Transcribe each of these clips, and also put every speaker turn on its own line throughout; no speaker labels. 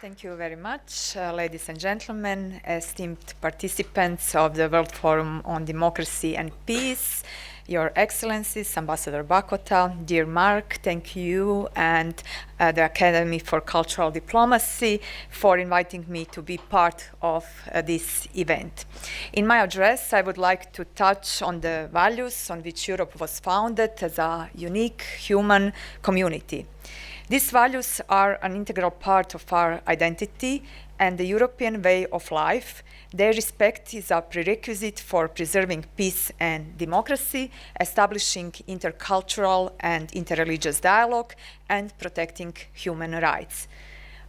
Thank you very much, ladies and gentlemen, esteemed participants of the World Forum on Democracy and Peace, Your Excellencies, Ambassador Bakota, dear Mark, thank you and the Academy for Cultural Diplomacy for inviting me to be part of this event. In my address, I would like to touch on the values on which Europe was founded as a unique human community. These values are an integral part of our identity and the European way of life. Their respect is a prerequisite for preserving peace and democracy, establishing intercultural and interreligious dialogue, and protecting human rights.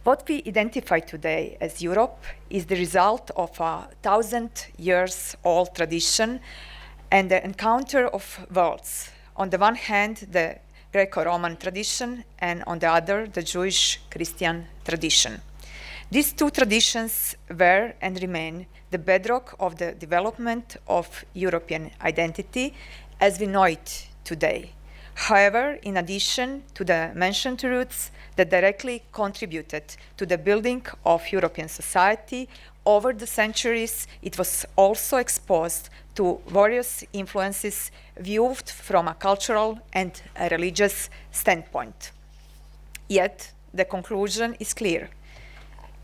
What we identify today as Europe is the result of a 1,000-years-old tradition and the encounter of worlds. On the one hand, the Greco-Roman tradition, and on the other, the Jewish-Christian tradition. These two traditions were and remain the bedrock of the development of European identity as we know it today. However, in addition to the mentioned roots that directly contributed to the building of European society, over the centuries, it was also exposed to various influences viewed from a cultural and a religious standpoint. Yet, the conclusion is clear.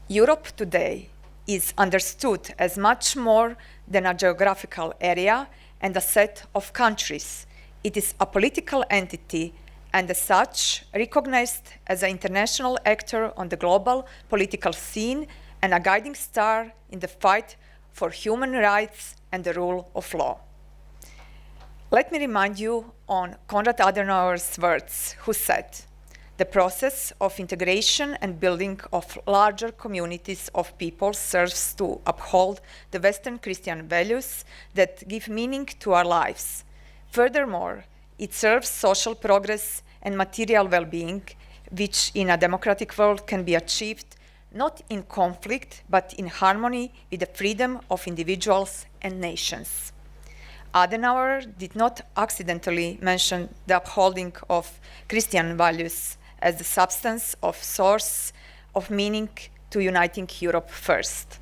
Europe today is understood as much more than a geographical area and a set of countries. It is a political entity and as such recognized as an international actor on the global political scene and a guiding star in the fight for human rights and the rule of law. Let me remind you on Konrad Adenauer's words, who said, "The process of integration and building of larger communities of people serves to uphold the Western Christian values that give meaning to our lives. Furthermore, it serves social progress and material well-being, which in a democratic world can be achieved not in conflict, but in harmony with the freedom of individuals and nations." Adenauer did not accidentally mention the upholding of Christian values as the substance of source of meaning to uniting Europe first.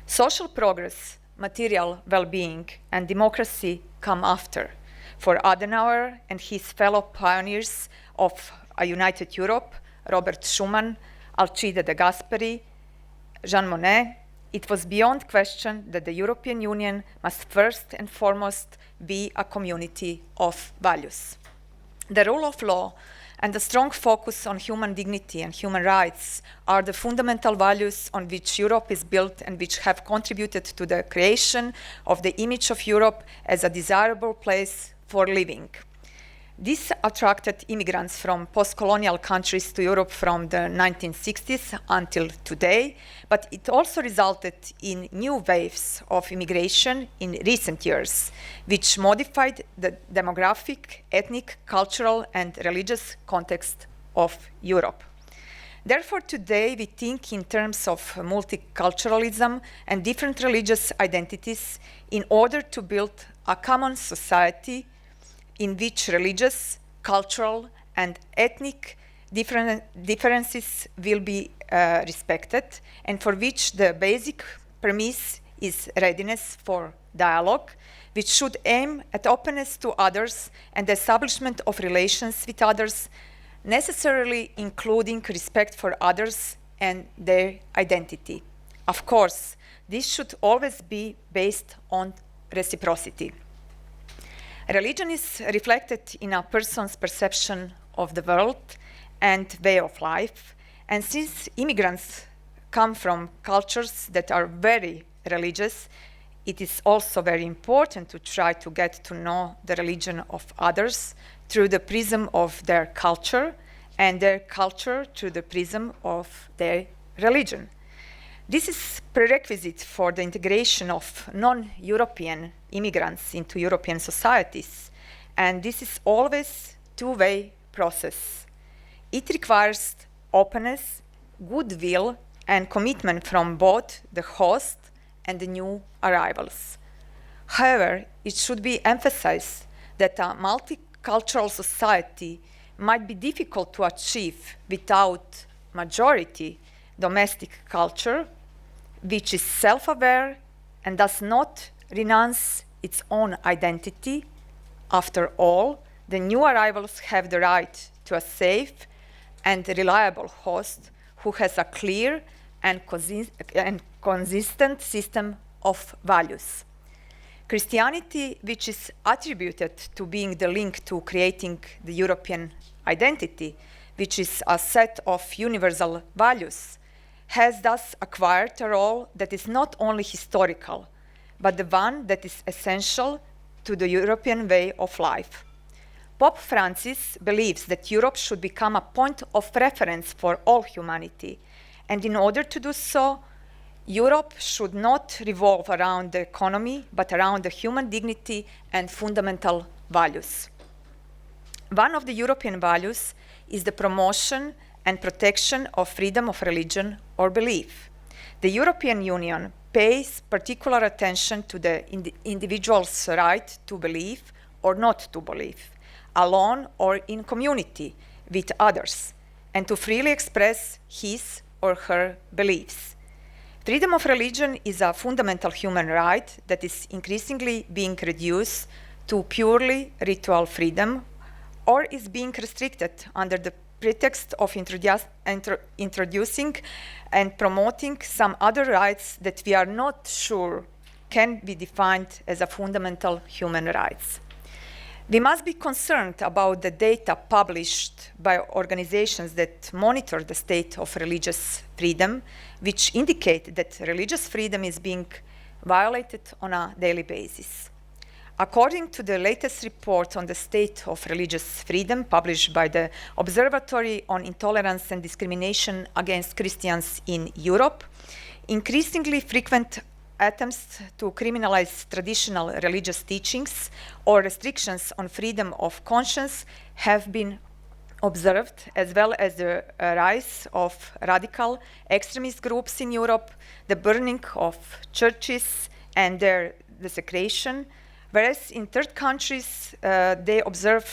Social progress, material well-being, and democracy come after. For Adenauer and his fellow pioneers of a united Europe, Robert Schuman, Alcide de Gasperi, Jean Monnet, it was beyond question that the European Union must first and foremost be a community of values. The rule of law and the strong focus on human dignity and human rights are the fundamental values on which Europe is built and which have contributed to the creation of the image of Europe as a desirable place for living. This attracted immigrants from post-colonial countries to Europe from the 1960s until today, but it also resulted in new waves of immigration in recent years, which modified the demographic, ethnic, cultural, and religious context of Europe. Therefore, today we think in terms of multiculturalism and different religious identities in order to build a common society in which religious, cultural, and ethnic differences will be respected, and for which the basic premise is readiness for dialogue, which should aim at openness to others and the establishment of relations with others, necessarily including respect for others and their identity. Of course, this should always be based on reciprocity. Religion is reflected in a person's perception of the world and way of life, and since immigrants come from cultures that are very religious, it is also very important to try to get to know the religion of others through the prism of their culture and their culture through the prism of their religion. This is prerequisite for the integration of non-European immigrants into European societies, and this is always a two-way process. It requires openness, goodwill, and commitment from both the host and the new arrivals. However, it should be emphasized that a multicultural society might be difficult to achieve without majority domestic culture, which is self-aware and does not renounce its own identity. After all, the new arrivals have the right to a safe and reliable host who has a clear and consistent system of values. Christianity, which is attributed to being the link to creating the European identity, which is a set of universal values, has thus acquired a role that is not only historical, but the one that is essential to the European way of life. Pope Francis believes that Europe should become a point of reference for all humanity, and in order to do so, Europe should not revolve around the economy, but around the human dignity and fundamental values. One of the European values is the promotion and protection of freedom of religion or belief. The European Union pays particular attention to the individual's right to believe or not to believe, alone or in community with others, and to freely express his or her beliefs. Freedom of religion is a fundamental human right that is increasingly being reduced to purely ritual freedom, or is being restricted under the pretext of introducing and promoting some other rights that we are not sure can be defined as a fundamental human rights. We must be concerned about the data published by organizations that monitor the state of religious freedom, which indicate that religious freedom is being violated on a daily basis. According to the latest report on the state of religious freedom published by the Observatory on Intolerance and Discrimination Against Christians in Europe, increasingly frequent attempts to criminalize traditional religious teachings or restrictions on freedom of conscience have been observed, as well as the rise of radical extremist groups in Europe, the burning of churches and their desecration, whereas in third countries they observe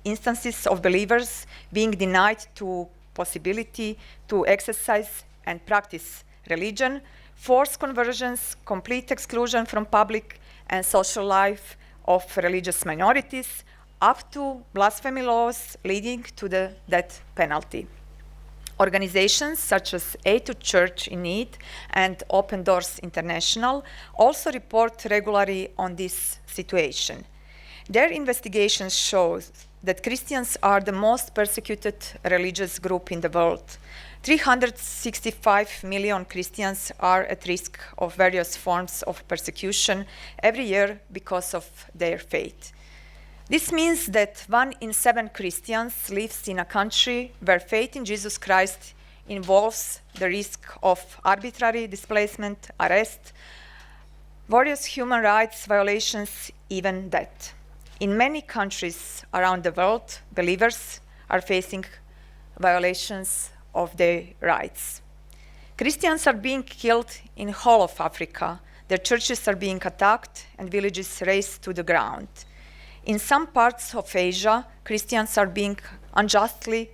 instances of believers being denied to possibility to exercise and practice religion, forced conversions, complete exclusion from public and social life of religious minorities, up to blasphemy laws leading to the death penalty. Organizations such as Aid to Church in Need and Open Doors International also report regularly on this situation. Their investigations show that Christians are the most persecuted religious group in the world. 365 million Christians are at risk of various forms of persecution every year because of their faith. This means that 1 in 7 Christians lives in a country where faith in Jesus Christ involves the risk of arbitrary displacement, arrest, various human rights violations, even death. In many countries around the world, believers are facing violations of their rights. Christians are being killed in whole of Africa. Their churches are being attacked and villages razed to the ground. In some parts of Asia, Christians are being unjustly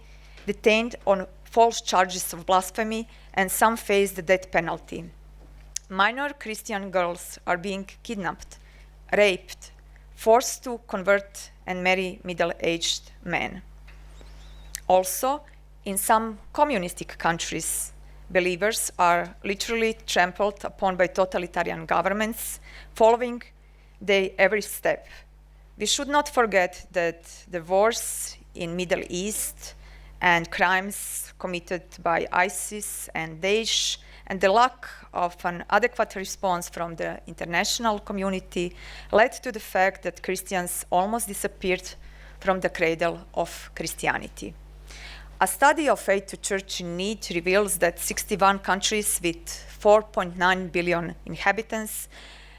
detained on false charges of blasphemy, and some face the death penalty. Minor Christian girls are being kidnapped, raped, forced to convert and marry middle-aged men. Also, in some communistic countries, believers are literally trampled upon by totalitarian governments, following their every step. We should not forget that the wars in Middle East and crimes committed by ISIS and Daesh and the lack of an adequate response from the international community led to the fact that Christians almost disappeared from the cradle of Christianity. A study of Aid to Church in Need reveals that 61 countries with 4.9 billion inhabitants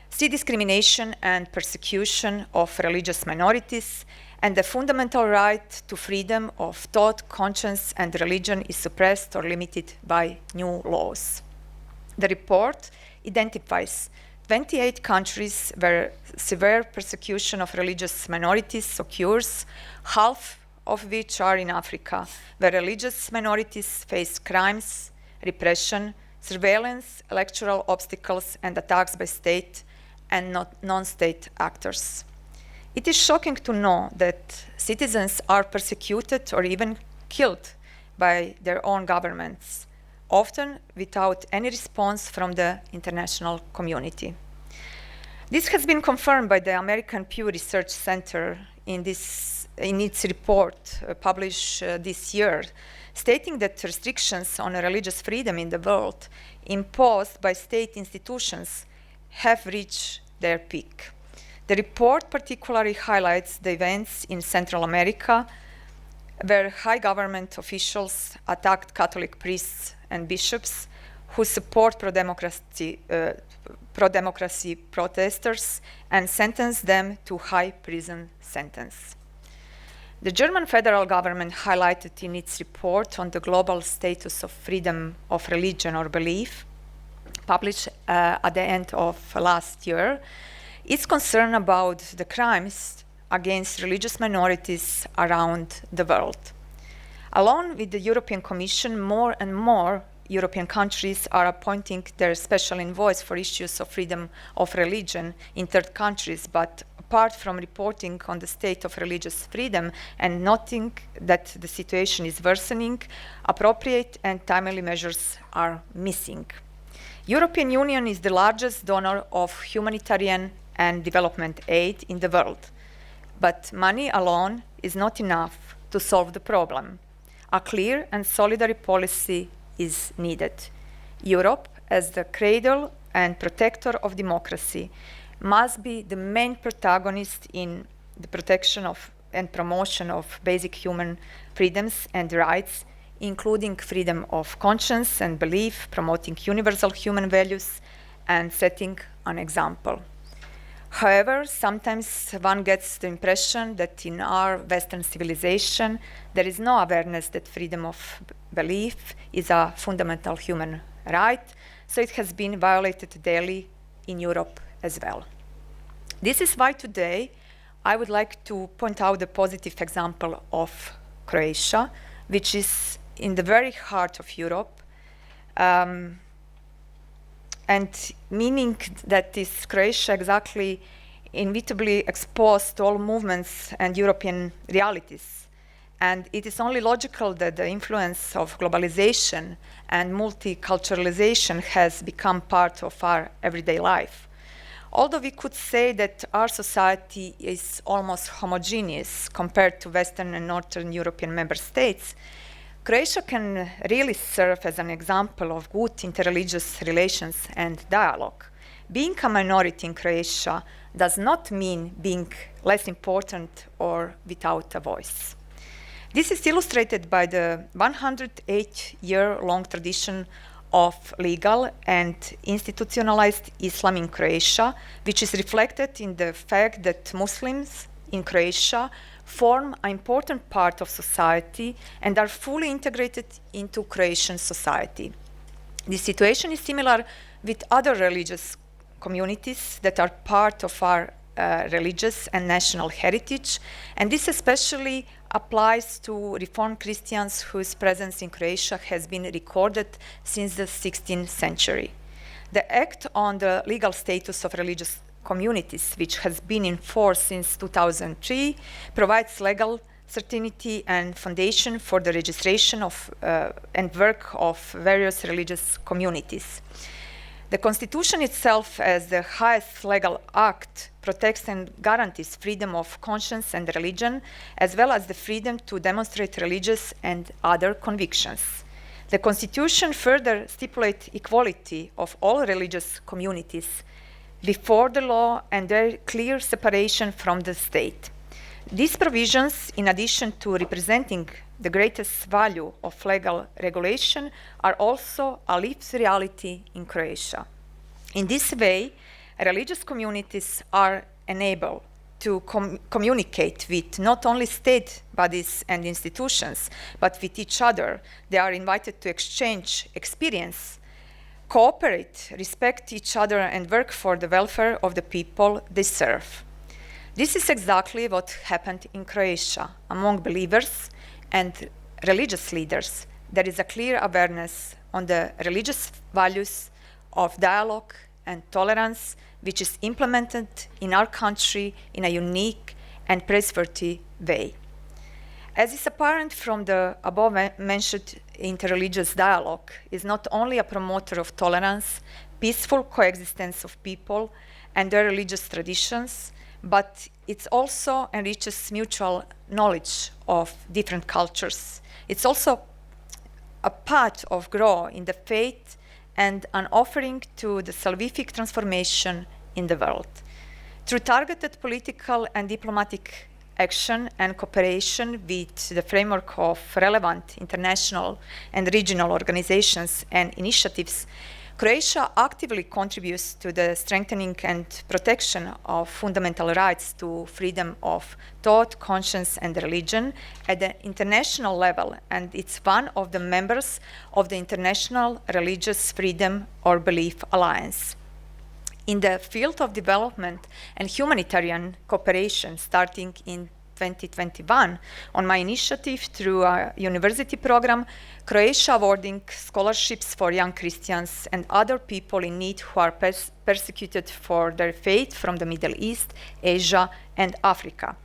see discrimination and persecution of religious minorities, and the fundamental right to freedom of thought, conscience, and religion is suppressed or limited by new laws. The report identifies 28 countries where severe persecution of religious minorities occurs, half of which are in Africa, where religious minorities face crimes, repression, surveillance, electoral obstacles, and attacks by state and non-state actors. It is shocking to know that citizens are persecuted or even killed by their own governments, often without any response from the international community. This has been confirmed by the American Pew Research Center in its report published this year, stating that restrictions on religious freedom in the world imposed by state institutions have reached their peak. The report particularly highlights the events in Central America, where high government officials attacked Catholic priests and bishops who support pro-democracy protesters and sentenced them to high prison sentence. The German federal government highlighted in its report on the global status of freedom of religion or belief, published at the end of last year, its concern about the crimes against religious minorities around the world. Along with the European Commission, more and more European countries are appointing their special envoys for issues of freedom of religion in third countries, but apart from reporting on the state of religious freedom and noting that the situation is worsening, appropriate and timely measures are missing. European Union is the largest donor of humanitarian and development aid in the world, but money alone is not enough to solve the problem. A clear and solidary policy is needed. Europe, as the cradle and protector of democracy, must be the main protagonist in the protection of and promotion of basic human freedoms and rights, including freedom of conscience and belief, promoting universal human values, and setting an example. However, sometimes one gets the impression that in our Western civilization, there is no awareness that freedom of belief is a fundamental human right, so it has been violated daily in Europe as well. This is why today I would like to point out the positive example of Croatia, which is in the very heart of Europe, and meaning that is Croatia exactly inevitably exposed to all movements and European realities. And it is only logical that the influence of globalization and multiculturalization has become part of our everyday life. Although we could say that our society is almost homogeneous compared to Western and Northern European member states, Croatia can really serve as an example of good interreligious relations and dialogue. Being a minority in Croatia does not mean being less important or without a voice. This is illustrated by the 108-year-long tradition of legal and institutionalized Islam in Croatia, which is reflected in the fact that Muslims in Croatia form an important part of society and are fully integrated into Croatian society. The situation is similar with other religious communities that are part of our religious and national heritage, and this especially applies to Reformed Christians whose presence in Croatia has been recorded since the 16th century. The Act on the Legal Status of Religious Communities, which has been in force since 2003, provides legal certainty and foundation for the registration of and work of various religious communities. The Constitution itself, as the highest legal act, protects and guarantees freedom of conscience and religion, as well as the freedom to demonstrate religious and other convictions. The Constitution further stipulates equality of all religious communities before the law and their clear separation from the state. These provisions, in addition to representing the greatest value of legal regulation, are also a lived reality in Croatia. In this way, religious communities are enabled to communicate with not only state bodies and institutions, but with each other. They are invited to exchange experience, cooperate, respect each other, and work for the welfare of the people they serve. This is exactly what happened in Croatia. Among believers and religious leaders, there is a clear awareness on the religious values of dialogue and tolerance, which is implemented in our country in a unique and praiseworthy way. As is apparent from the above mentioned, interreligious dialogue is not only a promoter of tolerance, peaceful coexistence of people and their religious traditions, but it also enriches mutual knowledge of different cultures. It's also a path of growth in the faith and an offering to the salvific transformation in the world. Through targeted political and diplomatic action and cooperation with the framework of relevant international and regional organizations and initiatives, Croatia actively contributes to the strengthening and protection of fundamental rights to freedom of thought, conscience, and religion at the international level, and it's one of the members of the International Religious Freedom or Belief Alliance. In the field of development and humanitarian cooperation, starting in 2021, on my initiative through a university program, Croatia awarding scholarships for young Christians and other people in need who are persecuted for their faith from the Middle East, Asia, and Africa.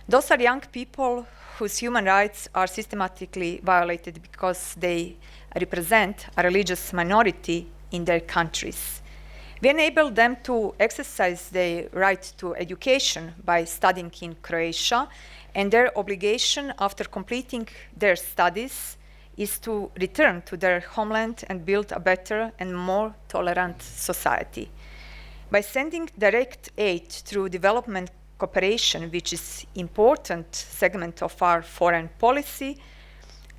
Those are young people whose human rights are systematically violated because they represent a religious minority in their countries. We enable them to exercise their right to education by studying in Croatia, and their obligation after completing their studies is to return to their homeland and build a better and more tolerant society. By sending direct aid through development cooperation, which is an important segment of our foreign policy,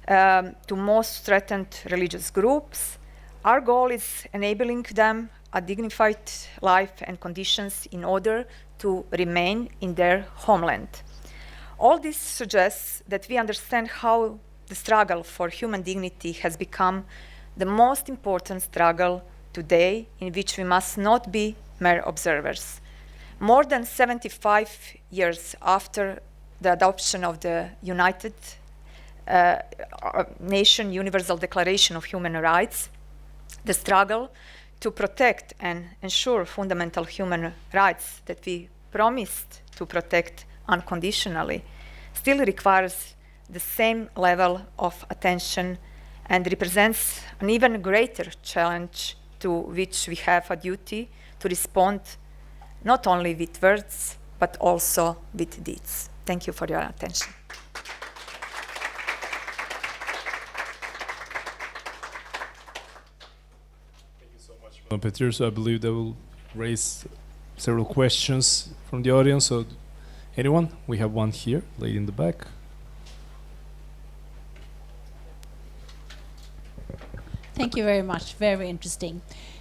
to most threatened religious groups, our goal is enabling them a dignified life and conditions in order to remain in their homeland. All this suggests that we understand how the struggle for human dignity has become the most important struggle today, in which we must not be mere observers. More than 75 years after the adoption of the United Nations Universal Declaration of Human Rights, the struggle to protect and ensure fundamental human rights that we promised to protect unconditionally still requires the same level of attention and represents an even greater challenge to which we have a duty to respond not only with words but also with deeds. Thank you for your attention.
Petir, so I believe that will raise several questions from the audience. So, anyone? We have one here, lady in the back.
Thank you very much. Very interesting.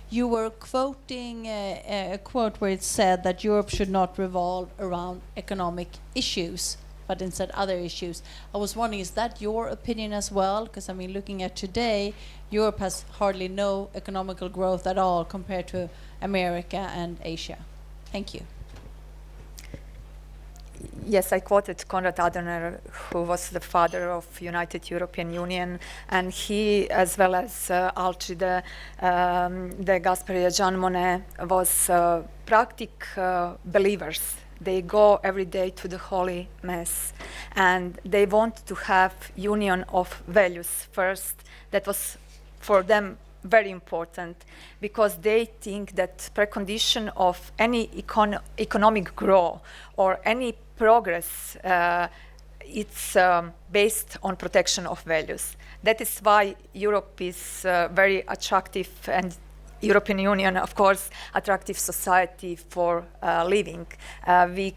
You were quoting a quote where it said that Europe should not revolve around economic issues, but instead other issues. I was wondering, is that your opinion as well? Because I mean, looking at today, Europe has hardly no economical growth at all compared to America and Asia. Thank you.
Yes, I quoted Konrad Adenauer, who was the father of United European Union, and he, as well as Alcide de Gasperi and Jean Monnet, was practic believers. They go every day to the Holy Mass, and they want to have union of values first. That was for them very important, because they think that precondition of any economic growth or any progress, it's based on protection of values. That is why Europe is very attractive, and European Union, of course, attractive society for living. We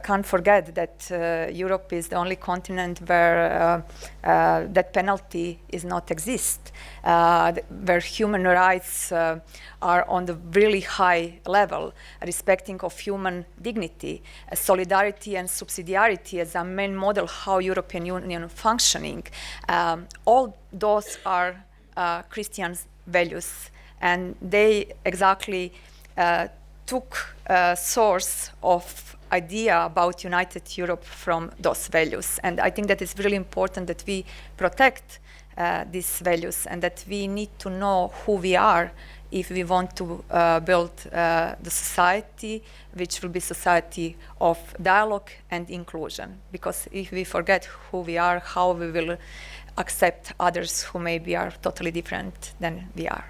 can't forget that Europe is the only continent where that penalty is not exist, where human rights are on the really high level, respecting of human dignity, solidarity and subsidiarity as a main model how European Union functioning. All those are Christian values, and they exactly took a source of idea about United Europe from those values. And I think that it's really important that we protect these values, and that we need to know who we are if we want to build the society, which will be society of dialogue and inclusion. Because if we forget who we are, how we will accept others who maybe are totally different than we are.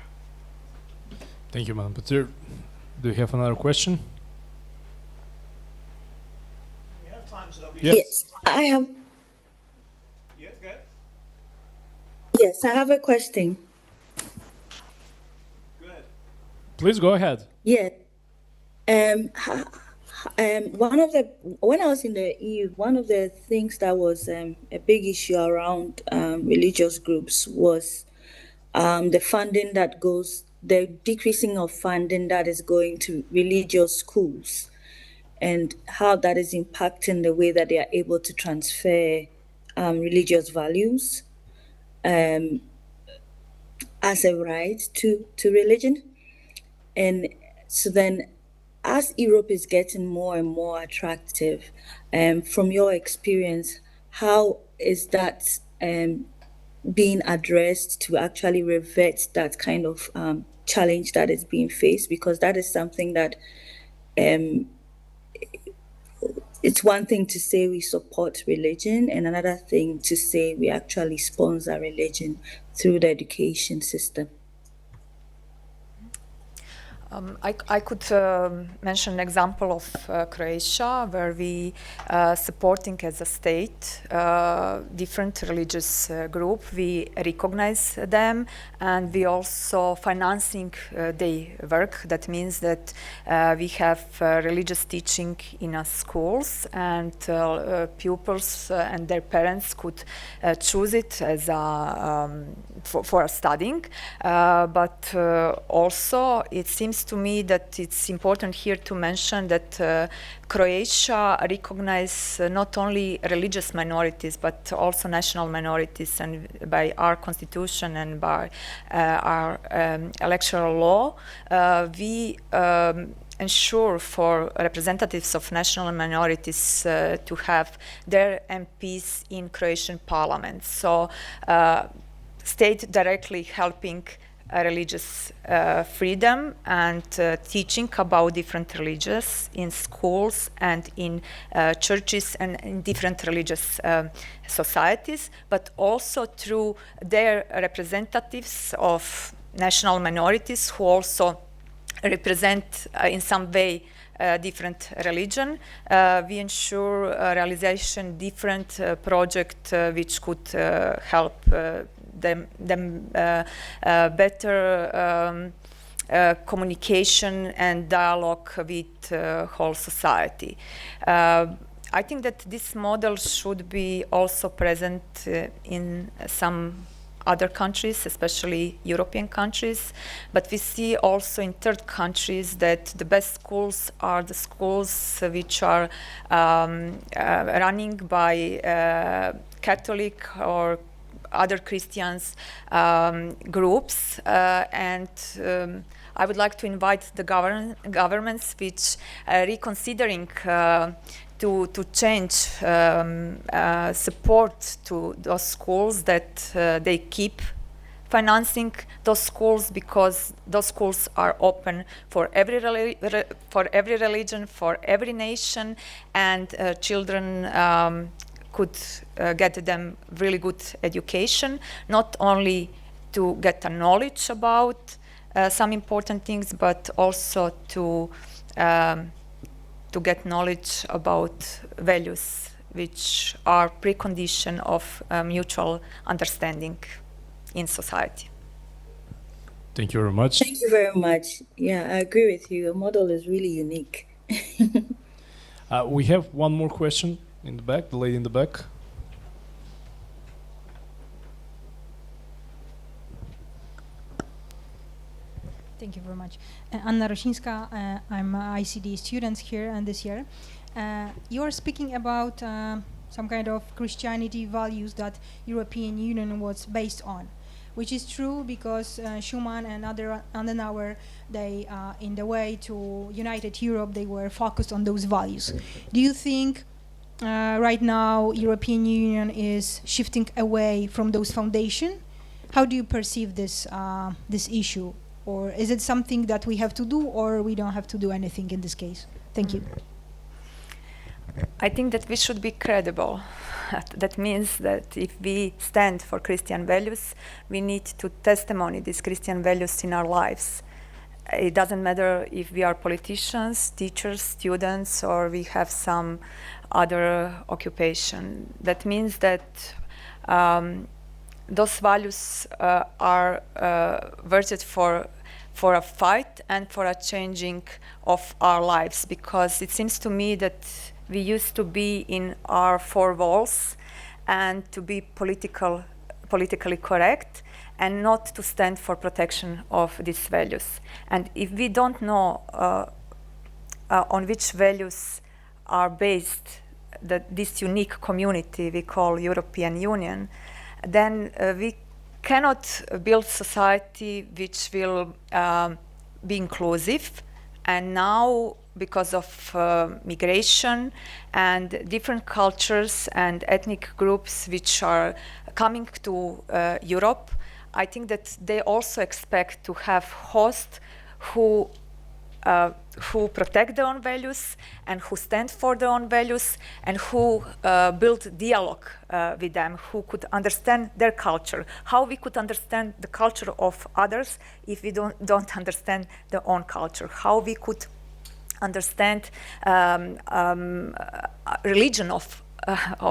Thank you, Madam Petir. Do you have another question?
We have time, so
Yes.
Yes, I have.
Yeah, go ahead.
Yes, I have a question.
Go ahead.
Please go ahead.
Yeah. When I was in the EU, one of the things that was a big issue around religious groups was the decreasing of funding that is going to religious schools, and how that is impacting the way that they are able to transfer religious values as a right to religion. And so then, as Europe is getting more and more attractive, from your experience, how is that being addressed to actually revert that kind of challenge that is being faced? Because that is something that it's one thing to say we support religion, and another thing to say we actually sponsor religion through the education system.
I could mention an example of Croatia, where we supporting as a state different religious group. We recognize them, and we also financing their work. That means that we have religious teaching in our schools, and pupils and their parents could choose it as for studying. But also it seems to me that it's important here to mention that Croatia recognizes not only religious minorities but also national minorities, and by our constitution and by our electoral law, we ensure for representatives of national minorities to have their MPs in Croatian parliament. So state directly helping religious freedom and teaching about different religions in schools and in churches and in different religious societies, but also through their representatives of national minorities who also represent in some way different religion. We ensure realization different project which could help them better communication and dialogue with whole society. I think that this model should be also present in some other countries, especially European countries, but we see also in third countries that the best schools are the schools which are running by Catholic or other Christians groups, and I would like to invite the governments which are reconsidering to change support to those schools, that they keep financing those schools, because those schools are open for every religion, for every nation, and children could get them really good education, not only to get a knowledge about some important things, but also to get knowledge about values, which are precondition of mutual understanding in society.
Thank you very much.
Thank you very much. Yeah, I agree with you. Your model is really unique.
We have one more question in the back, the lady in the back.
Thank you very much. Anna Roshinska, I'm an ICD student here and this year. You are speaking about some kind of Christianity values that European Union was based on, which is true because Schuman and Adenauer, they, in the way to united Europe, they were focused on those values. Do you think right now European Union is shifting away from those foundations, how do you perceive this this issue? Or is it something that we have to do, or we don't have to do anything in this case? Thank you.
I think that we should be credible. That means that if we stand for Christian values, we need to testimony these Christian values in our lives. It doesn't matter if we are politicians, teachers, students, or we have some other occupation. That means that those values are worth for a fight and for a changing of our lives, because it seems to me that we used to be in our four walls and to be politically correct and not to stand for protection of these values. And if we don't know on which values are based this unique community we call European Union, then we cannot build society which will be inclusive. And now, because of migration and different cultures and ethnic groups which are coming to Europe, I think that they also expect to have hosts who protect their own values and who stand for their own values and who build dialogue with them, who could understand their culture. How we could understand the culture of others if we don't understand their own culture? How we could understand religion of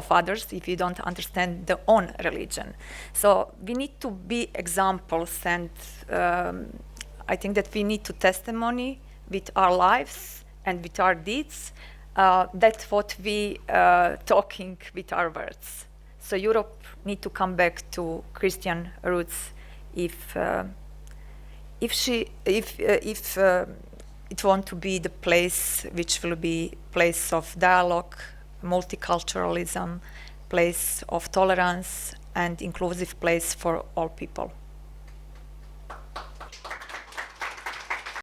others if we don't understand their own religion? So we need to be examples, and I think that we need to testimony with our lives and with our deeds. That's what we talking with our words. So Europe need to come back to Christian roots if it want to be the place which will be place of dialogue, multiculturalism, place of tolerance, and inclusive place for all people.